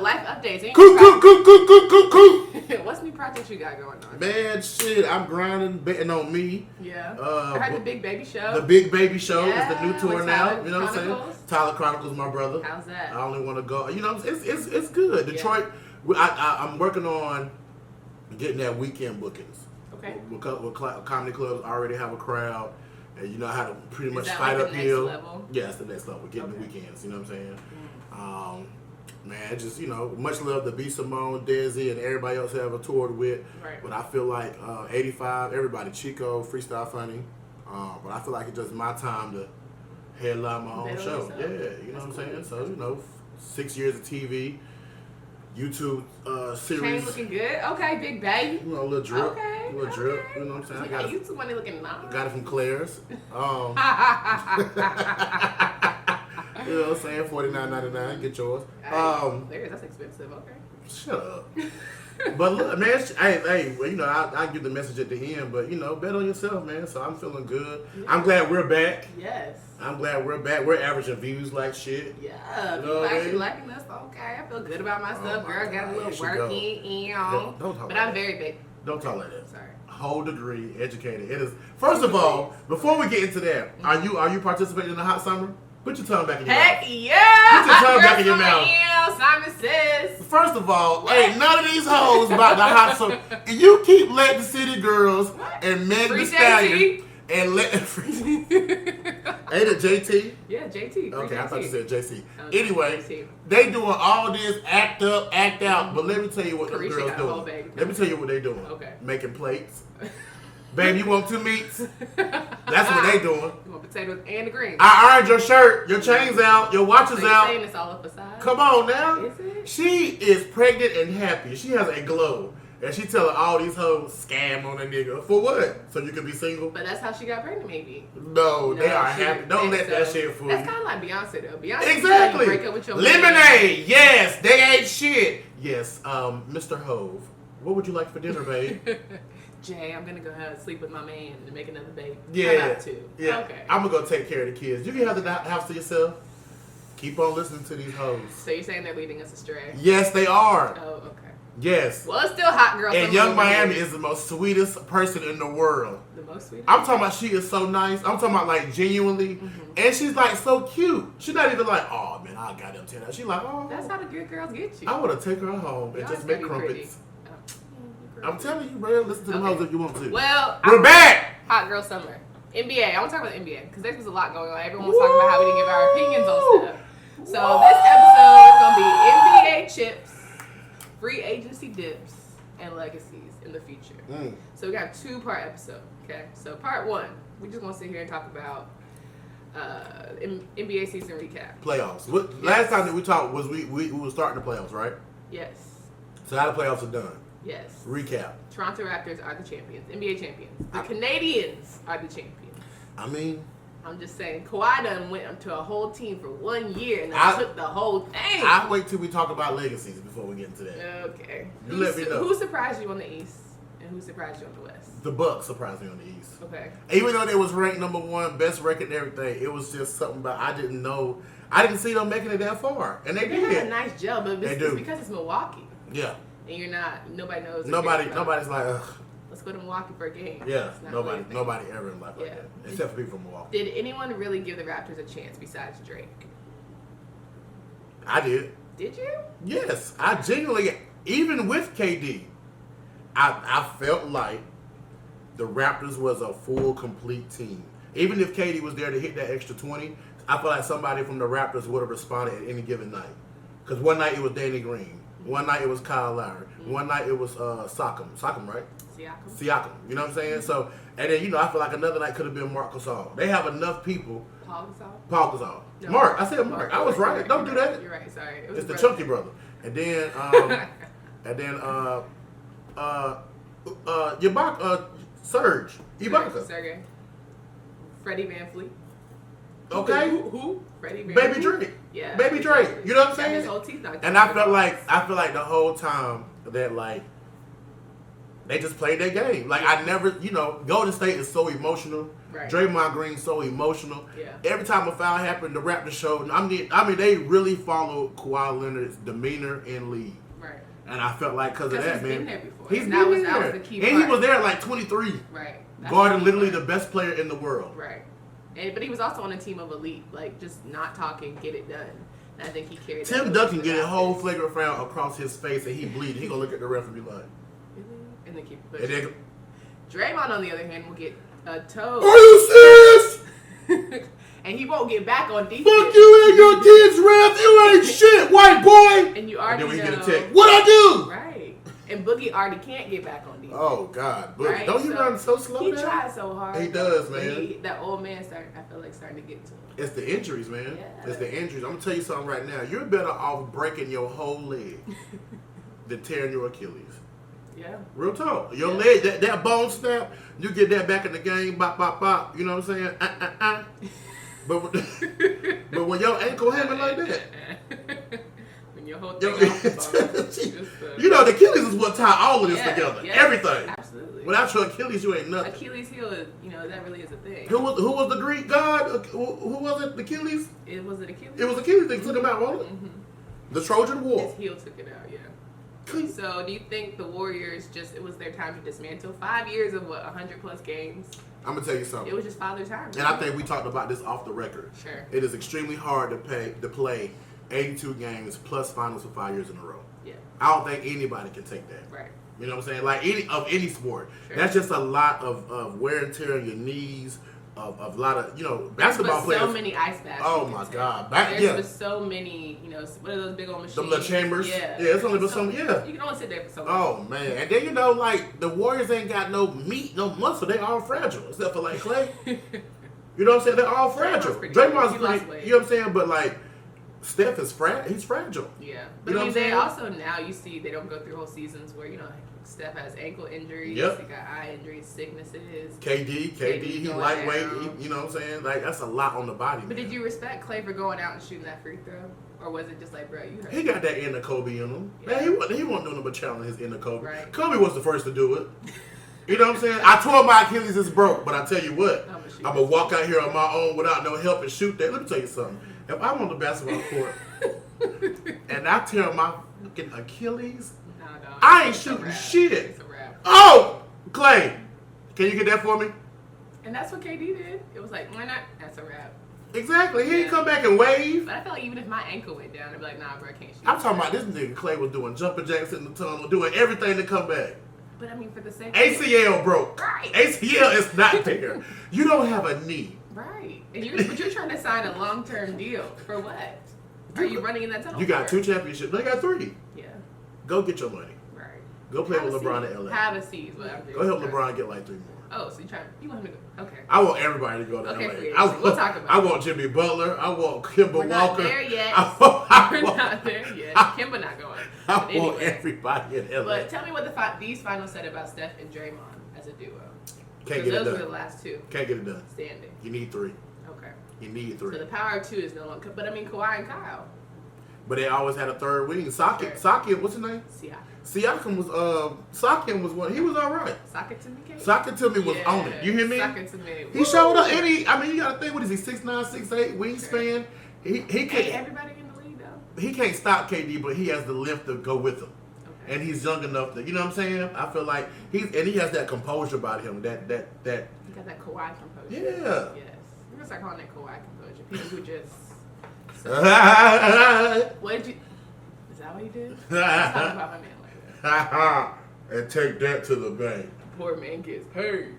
life updates. Cool. What's new projects you got going on? Man, shit, I'm grinding, betting on me. Yeah. I heard the Big Baby Show. The Big Baby Show yeah, is the new tour now. You know what I'm saying? Chronicles? Tyler Chronicles, my brother. How's that? I only want to go. You know, it's good. Detroit. I'm working on getting that weekend bookings. Okay. With comedy clubs already have a crowd, and you know how to pretty much fight like uphill. level? Yeah, it's the next level. Getting the weekends. You know what I'm saying? Man, just, you know, much love to B. Simone, Desi, and everybody else I ever toured with. Right. But I feel like 85, everybody, Chico, Freestyle Funny. But I feel like it's just my time to headline my own show. Yeah, you know what I'm saying? So, you know, 6 years of TV, YouTube series. Chain looking good. Okay, Big Baby. You know, a little drip. Okay. A little drip. You know what I'm saying? I got YouTube money looking nice. Got it from Claire's. You know what I'm saying? $49.99. Get yours. There, that's expensive. Okay. Shut up. But look, man, hey, well, you know, I give the message at the end, but you know, bet on yourself, man. So I'm feeling good. Yeah. I'm glad we're back. Yes. I'm glad we're back. We're averaging views like shit. Yeah, people actually liking us. Okay, I feel good about myself. Girl, got a little work in. Don't talk but I'm very big. Don't talk like that. Sorry. Whole degree, educated. It is. First of all, before we get into that, are you participating in the hot summer? Put your tongue back in your mouth. Heck yeah! Put your tongue back in your mouth. Simon says. First of all, ain't none of these hoes about the hot summer. And you keep letting City Girls and Meg Thee Stallion and let ain't it JT? Yeah, JT. Okay, I thought you said JC. Okay, anyway, JT. They doing all this act up, act out. But let me tell you what the girls doing. Baby. Let me tell you what they doing. Okay. Making plates. Baby, you want 2 meats? That's what they doing. You want potatoes and the green. I ironed your shirt, your chain's out, your watch is out. Saying it's all a facade? Come on now. Is it? She is pregnant and happy. She has a glow. And she telling all these hoes, scam on a nigga. For what? So you can be single? But that's how she got pregnant, maybe. No, they are happy. Don't let that shit fool you. That's kind of like Beyonce, though. Beyonce exactly. Break up with your Lemonade. Man. Yes, they ain't shit. Yes, Mr. Hove. What would you like for dinner, babe? Jay, I'm gonna go ahead and sleep with my man and make another baby. Yeah. Yeah. Okay. I'm gonna go take care of the kids. You can have the house to yourself. Keep on listening to these hoes. So you're saying they're leading us astray? Yes, they are. Oh, okay. Yes. Well, it's still hot girl. And Young Miami is the most sweetest person in the world. The most sweetest? I'm talking about she is so nice. I'm talking about like genuinely. Mm-hmm. And she's like so cute. She's not even like, oh man, I got them 10. She's like, oh. That's how the good girls get you. I want to take her home and just make crumpets. I'm telling you, bro. Listen to the hoes if you want to. Well, we're back. Hot girl summer. NBA. I want to talk about the NBA because there's a lot going on. Everyone was talking about how we didn't give our opinions on stuff. So this episode is going to be NBA chips, free agency dips, and legacies in the future. So we got a 2-part episode. Okay. So part 1, we just want to sit here and talk about NBA season recap. Playoffs. Last time that we talked was we were starting the playoffs, right? Yes. So now the playoffs are done. Yes. Recap. Toronto Raptors are the champions, NBA champions. The Canadians are the champions. I mean, I'm just saying, Kawhi done went up to a whole team for 1 year and I took the whole thing. I'll wait till we talk about legacies before we get into that. Okay. You let me know. Who surprised you on the East and who surprised you on the West? The Bucks surprised me on the East. Okay. Even though they was ranked number 1, best record and everything, it was just something about I didn't know. I didn't see them making it that far, and they did. They have a nice gel, but it's because it's Milwaukee. Yeah. And you're not. Nobody knows. Nobody's like, ugh. Let's go to Milwaukee for a game. Yeah. Nobody ever in life like that, except for people from Milwaukee. Did anyone really give the Raptors a chance besides Drake? I did. Did you? Yes, I genuinely. Even with KD, I felt like the Raptors was a full, complete team. Even if KD was there to hit that extra 20, I feel like somebody from the Raptors would have responded at any given night. Because one night it was Danny Green. One night it was Kyle Lowry. One night it was Siakam. Siakam, right? Siakam. You know what I'm saying? So, and then, I feel like another night could have been Marc Gasol. They have enough people. Paul Gasol. No, Mark. I said Mark. I was right. Don't do that. You're right. Sorry. It's the chunky brother. And then, Serge. Ibaka. Sergey. Freddie Van Fleet. Okay. Who? Freddie Van Baby Drake. Yeah. Baby Drake. You know what I'm saying? His whole teeth knocked and I feel like the whole time that like they just played their game. Like I never, Golden State is so emotional. Right. Draymond Green so emotional. Yeah. Every time a foul happened, the Raptors showed. I mean, they really followed Kawhi Leonard's demeanor and lead. Right. And I felt like because of that, he's man, been there before. he's And been that was there. the key And part. he was there at like 23, Right. guarding literally the best player in the world. Right. But he was also on a team of elite, like just not talking, get it done. And I think he carried. Tim Duncan get a whole flagrant foul across his face and he bleeding. He gonna look at the ref and be like, and then keep and pushing. then, Draymond, on the other hand, will get a toe. are you serious? And he won't get back on defense. Fuck you and your kids, ref. You ain't shit, white boy. And you already and then we know. get a text. What I do? Right. And Boogie already can't get back on defense. Oh God, but Right? don't he run so slow? He now? tries so hard. He does, But man. that old man I feel like starting to get to him. It's the injuries, man. Yeah. It's the injuries. I'm gonna tell you something right now. You're better off breaking your whole leg than tearing your Achilles. Yeah. Real talk. Your leg, that bone snap, you get that back in the game, bop, bop, bop. You know what I'm saying? But when your ankle hanging like that, when your whole thing off the bone, you know the Achilles is what tie all of this together. Yeah, Everything. Absolutely. Without your Achilles, you ain't nothing. Achilles heel is, that really is a thing. Who was the Greek god? Who was it? Achilles? It was an Achilles. It was Achilles. They took him out, wasn't it? Mm-hmm. The Trojan War. His heel took it out, yeah. So do you think the Warriors it was their time to dismantle? 5 years of 100 plus games? I'm gonna tell you something. It was just father time. And I think we talked about this off the record. Sure. It is extremely hard to play 82 games plus finals for 5 years in a row. Yeah. I don't think anybody can take that. Right. You know what I'm saying? Like any sport. Sure. That's just a lot of wear and tear on your knees, of a lot of, basketball There's players. so many ice baths. Oh you my can God. take. Yeah. There's so many, what are those big old machines? Them little chambers. Yeah. It's only been some, yeah. You can only sit there for so long. Oh man. And then like the Warriors ain't got no meat, no muscle. They all fragile. Except for like Clay. You know what I'm saying? They're all fragile. Draymond's He lost pretty, weight. you know what I'm saying? But like Steph is he's fragile. Yeah. You But know I what mean, I'm they saying? also now you see they don't go through whole seasons where, Steph has ankle injuries, Yep. he got eye injuries, sicknesses. KD, he going lightweight. down. You know what I'm saying? Like that's a lot on the body. But man. did you respect Clay for going out and shooting that free throw? Or was it just like, bro, you hurt? He got that inner Kobe in him. Yeah. Man, he wasn't doing nothing but challenge his inner Kobe. Right. Kobe was the first to do it. You know what I'm saying? I tore my Achilles, it's broke, but I tell you what, I'm gonna walk out here on my own without no help and shoot that. Let me tell you something. If I'm on the basketball court and I tear my fucking Achilles, No, I ain't it's a shooting wrap. shit. It's a wrap. Oh, Clay, can you get that for me? And that's what KD did. It was like, why not? That's a wrap. Exactly. He didn't Yeah. come back and wave. But I feel like even if my ankle went down, I'd be like, nah, bro, I can't shoot. I'm talking about this nigga Clay was doing jumping jacks in the tunnel, doing everything to come back. But I mean, for the sake of ACL broke. Right. ACL is not there. You don't have a knee. Right. But you're trying to sign a long-term deal. For what? Are you running in that tunnel? You got for? 2 championships. They got 3. Yeah. Go get your money. Right. Go play Have with a LeBron seat. in LA. Have a seat is what I'm doing. Go help LeBron get like 3 more. Oh, so you want him to go? Okay. I want everybody to go to Okay, LA. free I agency. We'll talk about I it. want Jimmy Butler. I want Kemba We're not Walker. there yet. I We're want, not there yet. Kimba not going. I But want anyway. everybody in LA. But tell me what these finals said about Steph and Draymond as a duo. Can't Because get it those were the done. last two Can't get it done. standing. You need 3. Okay. You need So 3. the power of 2 is no longer. But I mean, Kawhi and Kyle. But they always had a third wing. Sakian, what's his name? Siakam was one. He was all right. Sock it to me, Kate. Sock to me was Yeah. on it. You hear me? Sock it to me. He showed up, and you got to think, what is he? 6'9", 6'8", wingspan. He Ain't can't everybody in the league though. he can't stop KD, but he has the lift to go with him, Okay. and he's young enough to, you know what I'm saying? I feel like he has that composure about him. That You got that Kawhi composure. yeah. Yes. We're gonna start calling that Kawhi composure. People who just. What did you? Is that what he did? Let's talk about my man like that. And take that to the bank. Poor man gets paid.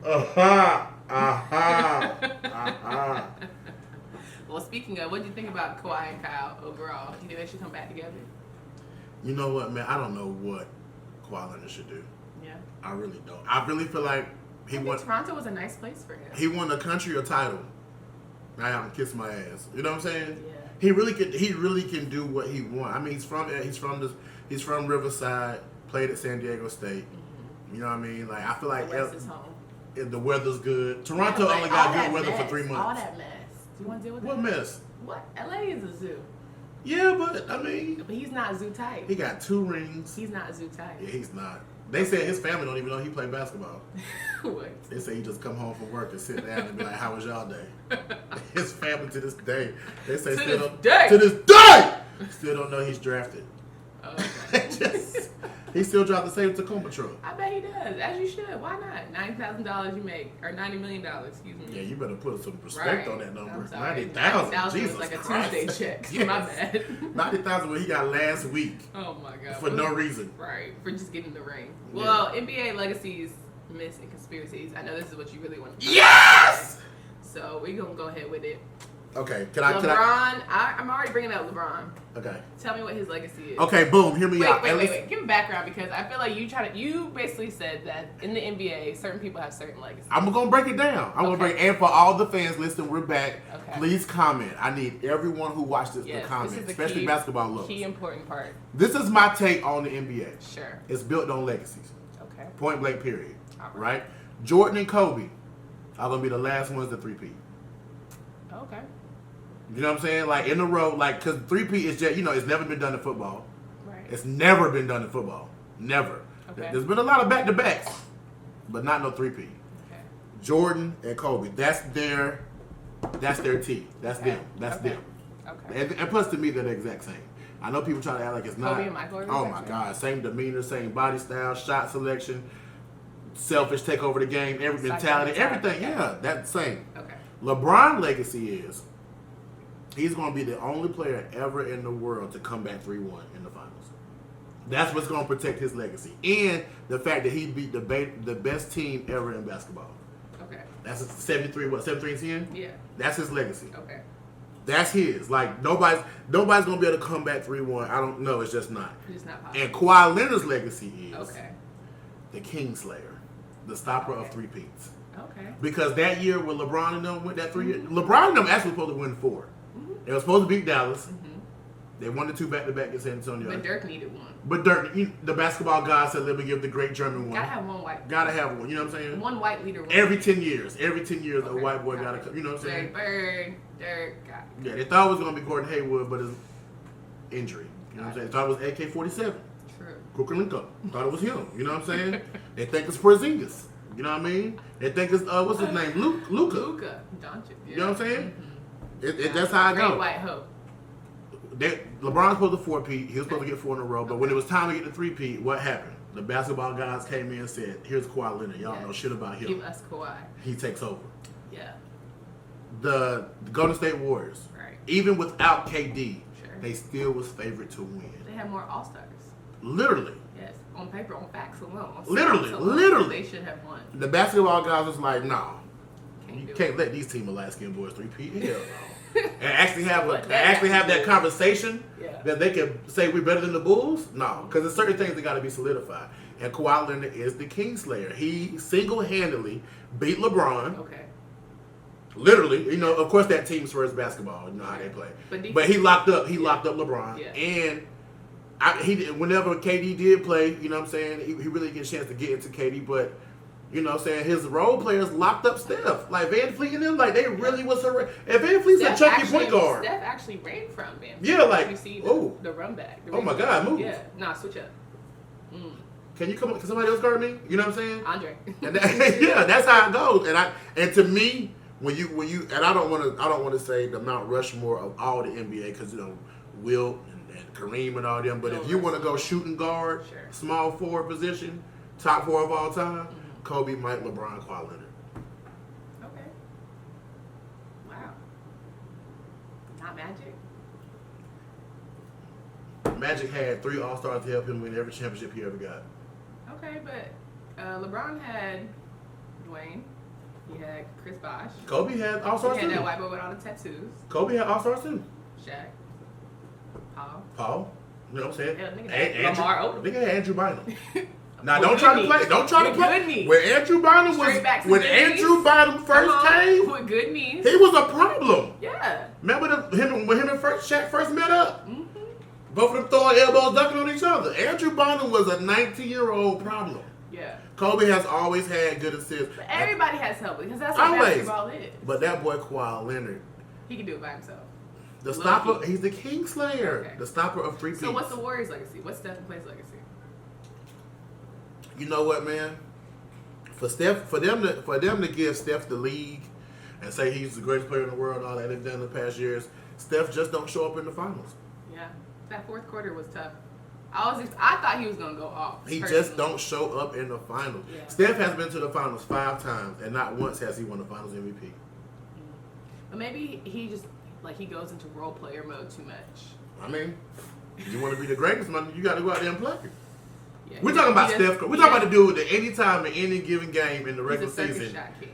Well, speaking of, what do you think about Kawhi and Kyle overall? Do you think they should come back together? You know what, man? I don't know what Kawhi Leonard should do. Yeah. I really don't. I really feel like he won. Toronto was a nice place for him. He won the country or title. Now I can kiss my ass. You know what I'm saying? Yeah. He really can do what he wants. I mean, he's from Riverside. Played at San Diego State. Mm-hmm. You know what I mean? Like I feel like The West is home. the weather's good. Toronto Yeah, but only all got that good weather mess, for 3 months. All that mess. Do you want to deal with What that? mess? What? LA is a zoo. Yeah, but I mean, But he's not zoo type. he got 2 rings. He's not zoo type. Yeah, he's not. They said his family don't even know he played basketball. What? They say he just come home from work and sit down and be like, "How was y'all day?" His family to this day, they say to this day, still don't know he's drafted. Oh, okay. He still drives the same Tacoma truck. I bet he does, as you should. Why not? $90,000 you make, or $90 million, excuse me. Yeah, you better put some respect on that number. I'm sorry. 90,000. Jesus was like a Christ. Tuesday check. Yes. My bad. 90,000 what he got last week. Oh my God. For no reason. Right. For just getting the ring. Yeah. Well, NBA legacies, myths, and conspiracies. I know this is what you really want to talk Yes! about. So we're gonna go ahead with it. Okay. I'm already bringing up LeBron. Okay. Tell me what his legacy is. Okay, boom, hear me out. Wait. Give me background, because I feel like you basically said that in the NBA, certain people have certain legacies. I'm gonna break it down. And for all the fans listening, we're back. Okay. Please comment. I need everyone who watched this to comment, this is the especially basketball lovers. Key important part. This is my take on the NBA. Sure. It's built on legacies. Okay. Point blank, period. All Right? Jordan and Kobe are gonna be the last ones to three-peat. Okay. You know what I'm saying? Like in a row, like, because three-peat is just, it's never been done in football. Right. It's never been done in football. Never. Okay. There's been a lot of back-to-backs, but not no three-peat. Okay. Jordan and Kobe, that's their team. That's them. That's them. Okay. And plus, to me, they're the exact same. I know people try to act like it's not. Kobe and Michael are the Oh exact my same. God, same demeanor, same body style, shot selection, selfish take over the game, every mentality, everything. Yeah, that's the same. Okay. LeBron's legacy is he's going to be the only player ever in the world to come back 3-1 in the finals. That's what's going to protect his legacy, and the fact that he beat the best team ever in basketball. Okay. That's 73-10? Yeah. That's his legacy. Okay. That's his. Like, nobody's gonna be able to come back 3-1. I don't know. It's just not. It's just not possible. And Kawhi Leonard's legacy is the Kingslayer, the stopper of three-peats. Okay. Because that year when LeBron and them went that 3 years, LeBron and them actually supposed to win 4. Mm-hmm. They were supposed to beat Dallas. Mm-hmm. They won the 2 back-to-back in San Antonio. But Dirk needed one. But Dirk, the basketball god said, "Let me give the great German one." Gotta have one white. Gotta have one. You know what I'm saying? One white leader. Every 10 years, a white boy gotta come. You know what I'm saying? Bird, Dirk, got it. Yeah, they thought it was gonna be Gordon Hayward, but his injury. You know what I'm saying? They thought it was AK-47. True. Kukulenko. Thought it was him. You know what I'm saying? They think it's Porzingis. You know what I mean? They think it's what's his name? Luka. Luka Doncic. Yeah. You know what I'm saying? Mm-hmm. That's how I Great go. white hope. LeBron's supposed to 4-peat. He was supposed to get 4 in a row. But when it was time to get the 3-peat, what happened? The basketball guys came in and said, "Here's Kawhi Leonard. Y'all know shit about him. Give us Kawhi." He takes over. Yeah. The Golden State Warriors, Right. even without KD, Sure. they still was favored to win. They have more All-Stars. Literally. Yes. On paper, on facts alone. On Literally, stats alone, literally. They should have won. The basketball guys was like, "No, you do can't it. let these team of light-skinned boys 3-peat. Hell no." And actually have But that that conversation Yeah. that they can say we're better than the Bulls. No, because there's certain things that got to be solidified. And Kawhi Leonard is the Kingslayer. He single-handedly beat LeBron. Okay. Literally, of course that team's first basketball. You know how they play. But he locked up. He locked up LeBron. Yeah. And whenever KD did play, you know what I'm saying, he really get a chance to get into KD. But you know what I'm saying, his role players locked up Steph. Like Van Fleet and them, like they really was her. And Van Fleet's a chunky point guard. Steph actually ran from Van Fleet. Yeah, like, you see oh. the run back. Oh my God, move. Yeah. Nah, switch up. Can somebody else guard me? You know what I'm saying? Andre. Yeah, that's how it goes. And to me, when you and I don't want to say the Mount Rushmore of all the NBA because Wilt and Kareem and all them, but if you want to go shooting guard, Sure. small forward position, top 4 of all time, Kobe, Mike, LeBron, Kawhi Leonard. Okay. Wow. Not Magic. Magic had 3 All-Stars to help him win every championship he ever got. Okay, but LeBron had Dwayne. He had Chris Bosh. Kobe had All-Stars He had too. that white boy with all the tattoos. Kobe had All-Stars too. Shaq. Paul. You know what I'm saying? Yeah, nigga had Lamar Odom. Nigga had Andrew Bynum. Now With don't try to good play. knees. Don't try to With play. good knees. When Andrew Bynum Straight back to when good Andrew knees. Bynum first came, With good knees. he was a problem. Yeah. Remember when him and Shaq first met up? Mm-hmm. Both of them throwing elbows, dunking on each other. Andrew Bynum was a 19-year-old problem. Yeah. Kobe has always had good assists. But everybody has help because that's what Always. basketball is. But that boy Kawhi Leonard, He can do it by himself. the stopper, he's the Kingslayer. Okay. The stopper of 3 peats. So what's the Warriors' legacy? What's Stephen Clay's legacy? You know what, man? For them to give Steph the league and say he's the greatest player in the world and all that they've done in the past years, Steph just don't show up in the finals. Yeah, that fourth quarter was tough. I thought he was gonna go off. He personally. just don't show up in the finals. Yeah. Steph has been to the finals 5 times, and not once has he won the finals MVP. But maybe he just he goes into role player mode too much. I mean, you want to be the greatest, man, you got to go out there and play. Yeah, We're talking about Steph. We're talking about the dude that any time in any given game in the regular he's a season, shot king.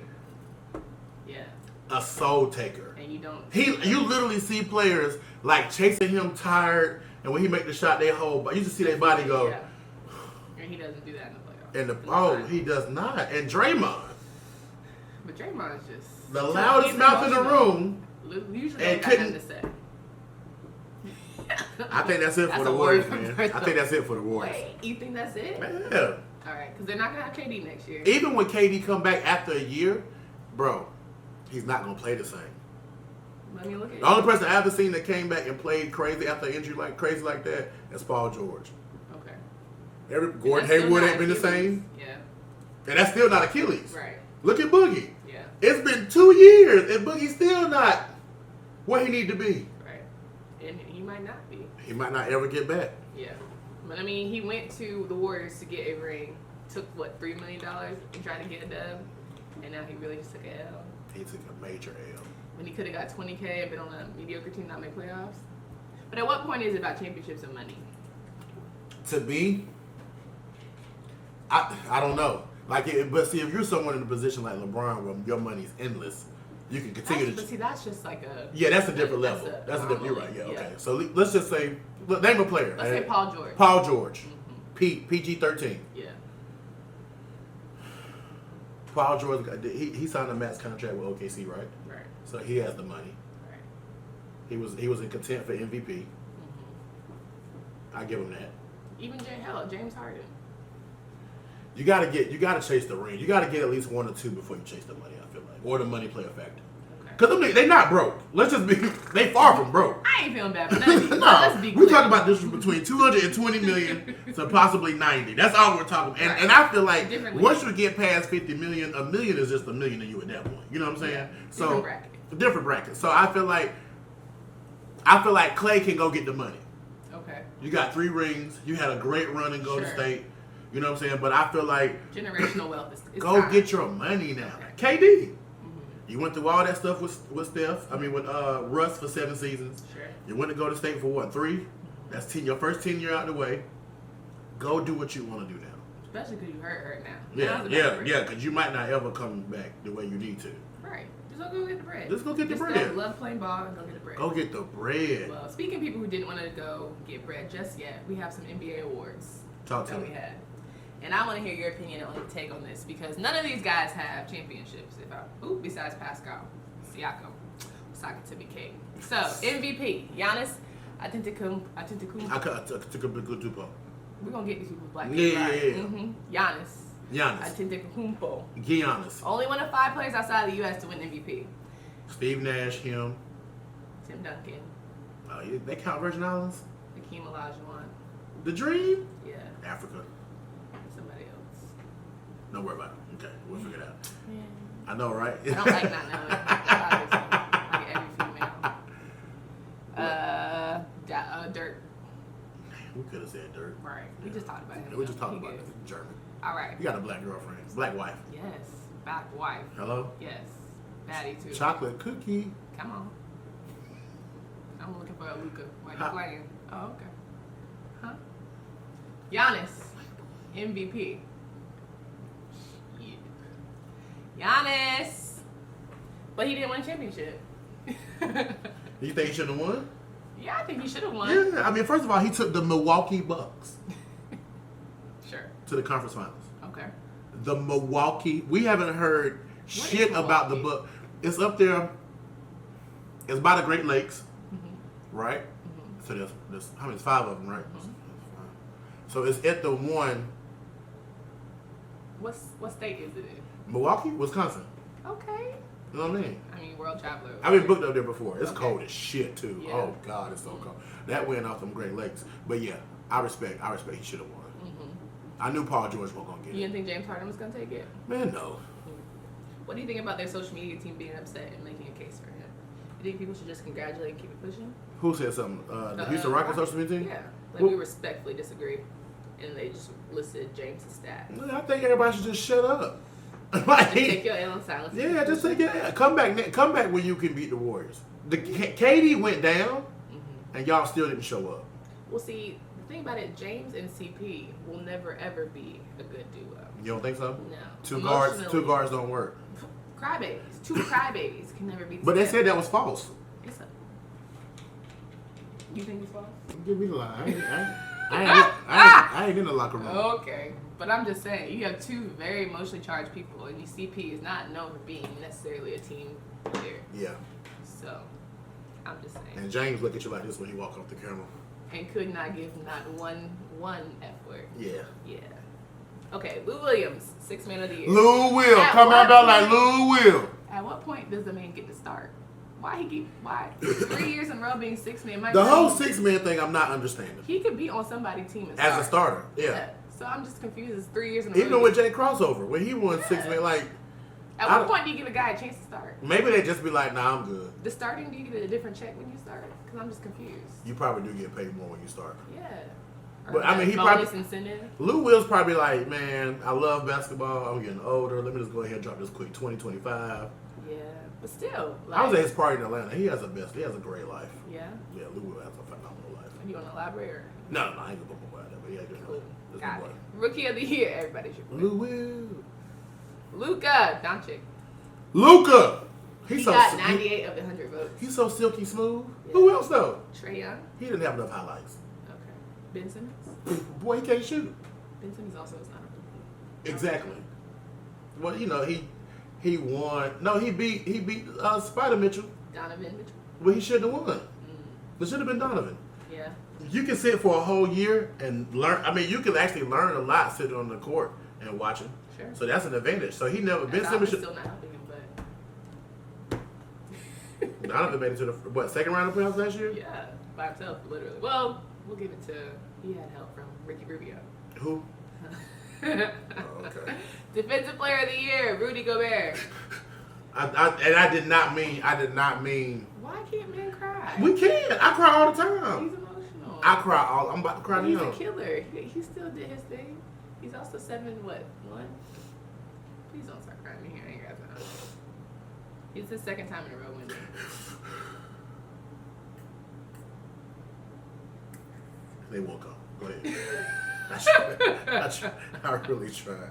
Yeah. A soul taker. And you don't. You literally see players like chasing him tired, and when he make the shot, they hold. But you just see their body go. Yeah. And he doesn't do that in the playoffs. He does not. And Draymond, but Draymond's just the loudest mouth in the room, usually and got nothing to say. I think that's it for That's the a Warriors, word man. from I think that's it for the Warriors. Wait, you think that's it? Yeah. All right, because they're not gonna have KD next year. Even when KD come back after a year, bro, he's not gonna play the same. Let me look at The only person I ever seen that came back and played crazy after an injury crazy like that is Paul George. Okay. Gordon Hayward ain't been the same. Yeah. And that's still not Achilles. Right. Look at Boogie. Yeah. It's been 2 years and Boogie's still not where he need to be. Right. And he might not be. He might not ever get back. Yeah. But I mean, he went to the Warriors to get a ring. Took what, $3 million and tried to get a dub. And now he really just took an L. He took a major L. When he could have got $20K and been on a mediocre team not make playoffs. But at what point is it about championships and money? To me, I don't know. But see, if you're someone in a position like LeBron where your money's endless, you can continue to. But see, that's just like a. Yeah, that's a different level. That's a different. You're right. Yeah. Okay. So let's just say, name a player. Let's say Paul George. Paul George. PG-13. Yeah. Paul George. He signed a max contract with OKC, right? Right. So he has the money. Right. He was in content for MVP. Mm-hmm. I give him that. Even James Harden. You gotta chase the ring. You gotta get at least 1 or 2 before you chase the money. I feel like, or the money play a factor. Because they not broke. Let's just be. They far from broke. I ain't feeling bad for nothing. No, let's be we clear. talking about this between 220 million to possibly 90. That's all we're talking about. And I feel like once you get past 50 million, $1 million is just $1 million to you at that point. You know what I'm saying? Yeah. So different bracket. So I feel like Clay can go get the money. Okay. You got 3 rings. You had a great run in Golden State. You know what I'm saying? But I feel like generational wealth is go time. Get your money now. Okay. KD. You went through all that stuff with Steph. I mean, with Russ for 7 seasons. Sure. You went to Golden State for what, 3? That's your first 10 year out of the way. Go do what you want to do now. Especially because you hurt now. Yeah. Because you might not ever come back the way you need to. Right. Just go get the bread. Just go get the bread. Love playing ball and go get the bread. Go get the bread. Well, speaking of people who didn't want to go get bread just yet, we have some NBA awards. Talk to me. We had. And I want to hear your opinion on your take on this because none of these guys have championships. Besides Pascal Siakam, Saka to be king. So MVP, Giannis Antetokounmpo. We're gonna get these people black. Yeah. Giannis Giannis. Antetokounmpo. Giannis. Only one of 5 players outside of the U.S. to win MVP. Steve Nash, him. Tim Duncan. They count Virgin Islands. Hakeem Olajuwon. The Dream. Yeah. Africa. Somebody else. Don't worry about it. Okay, we'll figure it out. Yeah. I know, right? I don't like not knowing. Like every female. Dirk. We could have said Dirk. Right. We just talked about him. We just talked about it. German. All right. You got a black girlfriend. Black wife. Yes. Black wife. Hello? Yes. Baddie too. Chocolate cookie. Come on. I'm looking for a Luka. Why you playing? Oh, okay. Huh? Giannis. MVP. Giannis. But he didn't win a championship. You think he should have won? Yeah, I think he should have won. Yeah, I mean, first of all, he took the Milwaukee Bucks to the conference finals. Okay. The Milwaukee, we haven't heard shit about the Bucks. It's up there. It's by the Great Lakes, right? Mm-hmm. So there's how many? 5 of them, right? Mm-hmm. So it's at the one. What state is it in? Milwaukee, Wisconsin. Okay. You know what I mean? I mean, world traveler. I've been booked up there before. It's cold as shit too. Yeah. Oh God, it's so cold. That went off them Great Lakes. But yeah, I respect. He should have won. I knew Paul George wasn't gonna get You it. didn't think James Harden was gonna take it? Man, no. What do you think about their social media team being upset and making a case for him? You think people should just congratulate and keep it pushing? Who said something? The Houston Rockets social media team? Yeah. Like, Well, we respectfully disagree. And they just listed James' stats. I think everybody should just shut up. Like, Take your L in silence. yeah, just take it. Come back when you can beat the Warriors. KD went down, and y'all still didn't show up. Well, see, the thing about it, James and CP will never ever be a good duo. You don't think so? No. Two guards don't work. Crybabies. Two crybabies can never be together. But they said that was false. It's a, you think it's false? Give me the line. I ain't in the locker room. Okay. But I'm just saying, you have two very emotionally charged people, and CP is not known for being necessarily a team player. Yeah. So, I'm just saying. And James look at you like this when he walk off the camera. And could not give not one F word. Yeah. Yeah. Okay, Lou Williams, 6th man of the year. Lou Will. At Come what out like point- Lou Will. At what point does the man get to start? Why? 3 years in a row being 6th man. The whole 6-man thing I'm not understanding. He could be on somebody's team and As a start. starter. Yeah. So I'm just confused. It's 3 years in a Even row. with Jay Crossover, when he won 6-man, like, At what point do you give a guy a chance to start? maybe they just be like, nah, I'm good. The starting, do you get a different check when you start? Because I'm just confused. You probably do get paid more when you start. Yeah. But, I mean, he bonus probably- incentive. Lou Will's probably like, man, I love basketball. I'm getting older. Let me just go ahead and drop this quick 2025. Yeah. But still. I was at his party in Atlanta. He has a great life. Yeah. Yeah, Lou Will has a phenomenal life. You want to elaborate? Or? No, I ain't gonna go about that, but yeah, good Cool. life. That's Got my it. boy. Rookie of the year. Everybody should. Lou Will. Luka Doncic. Luka. He got 98 of the 100 votes. He's so silky smooth. Yeah. Who else though? Trae Young. He didn't have enough highlights. Okay. Ben Simmons. Boy, he can't shoot. Ben Simmons also is not a rookie. Exactly. Well, you know, he won. No, he beat Spider Mitchell. Donovan Mitchell. Well, he shouldn't have won. It should have been Donovan. Yeah. You can sit for a whole year and learn. I mean, you can actually learn a lot sitting on the court and watching. Sure. So that's an advantage. So he never. Ben Donovan's Simmons should. still not helping him, but Donovan made it to the second round of playoffs last year. yeah, by himself, literally. Well, we'll give it to he had help from Ricky Rubio. Who? Oh, okay. Defensive Player of the Year, Rudy Gobert. I did not mean. Why can't men cry? We can. I cry all the time. He's emotional. I cry all. I'm about to cry He's now. a killer. He still did his thing. He's also 7-1. Please don't start crying in here. I ain't got time. It's his second time in a row winning. They woke up. Go ahead. I really tried.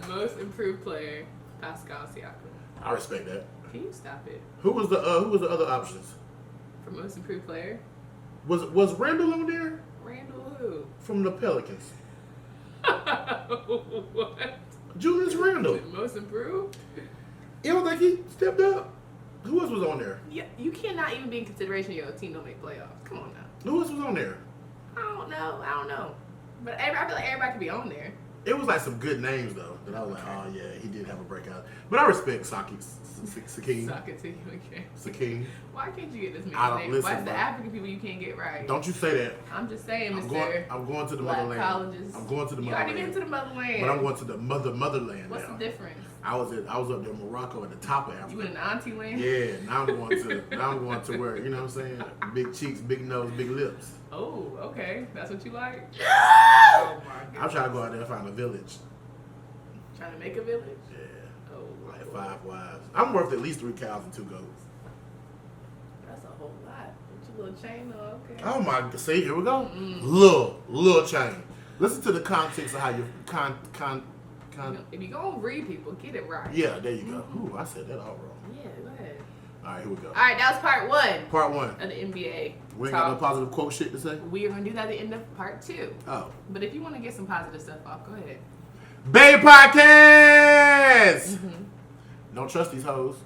Most improved player, Pascal Siakam. I respect that. Can you stop it? Who was the other options? For most improved player, Was Randall on there Randall who? from the Pelicans? What? Julius Randle. Most improved? You don't think he stepped up? Who else was on there? Yeah, you cannot even be in consideration your team don't make playoffs. Come on now. Who else was on there? I don't know. But I feel like everybody could be on there. It was like some good names though. That I was like, oh yeah, he did have a breakout. But I respect Sakeem. Suck it to you again. Sakeem. Why can't you get this I man's don't name? listen, Why is the bro. African people you can't get right? Don't you say that. I'm just saying, I'm Mr. going to the Black motherland. colleges. I'm going to the You already motherland. been to the motherland. But I'm going to the motherland What's now. the difference? I was up there in Morocco at the top of Africa. You in the auntie land? Yeah, now I'm going to where, you know what I'm saying? Big cheeks, big nose, big lips. Oh, okay. That's what you like? Yeah! Oh my god. I'm trying to go out there and find a village. Trying to make a village? Yeah. Oh, Like Lord. 5 wives. I'm worth at least 3 cows and 2 goats. That's a whole lot. With your little chain on, okay. Oh my, see, here we go. Little chain. Listen to the context of how you If you gonna read people, get it right. yeah, there you go. Ooh, I said that all wrong. Yeah, go ahead. All right, here we go. Alright, that was part 1 Part 1. of the NBA. We ain't got no talk. positive quote shit to say? We are gonna do that at the end of part 2. Oh. But if you want to get some positive stuff off, go ahead. B.A.E. Podcast! Don't trust these hoes.